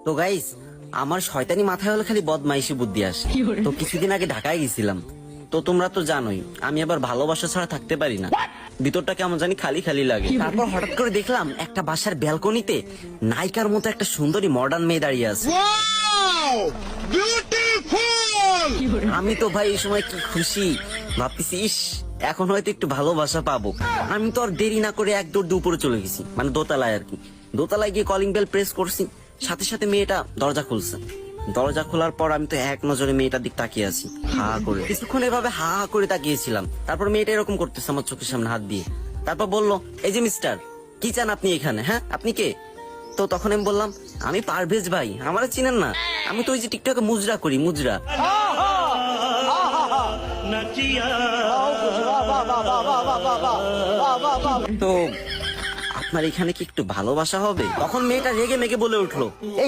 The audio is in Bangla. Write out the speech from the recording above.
তো গাইস, আমার শয়তানি মাথায় হলে খালি বদমাইশি বুদ্ধি আসে। তো কিছুদিন আগে ঢাকায় গেছিলাম। তো তোমরা তো জানোই আমি আবার ভালোবাসা ছাড়া থাকতে পারি না, ভিতরটা কেমন জানি খালি খালি লাগে। তারপর হঠাৎ করে দেখলাম একটা বাসার ব্যালকনিতে নায়িকার মতো একটা সুন্দরী মডার্ন মেয়ে দাঁড়িয়ে আছে। আমি তো ভাই এই সময় কি খুশি, ভাবতেছি ইস এখন হয়তো একটু ভালোবাসা পাবো। আমি তো আর দেরি না করে এক দৌড় দিয়ে উপরে চলে গেছি, মানে দোতলায় আর কি। দোতলায় গিয়ে কলিং বেল প্রেস করছি, সাথে সাথে মেয়েটা দরজা খুলছে। দরজা খোলার পর আমি তো এক নজরে মেয়েটার দিক তাকিয়ে আছি, হা করে কিছুক্ষণ এভাবে হা হা করে তাকিয়েছিলাম। তারপর মেয়েটা এরকম করতেছে আমার চোখের সামনে হাত দিয়ে। তারপর বললো, এই যে মিস্টার, কি চান আপনি এখানে? হ্যাঁ, আপনি কে? তো তখন আমি বললাম, আমি পারভেজ ভাই, আমারে চিনেন না? আমি তো ওই যে টিকটকে মুজরা করি, মুজরা। তো আপনার এখানে কি একটু ভালোবাসা হবে? তখন মেয়েটা রেগে মেগে বলে উঠলো, এই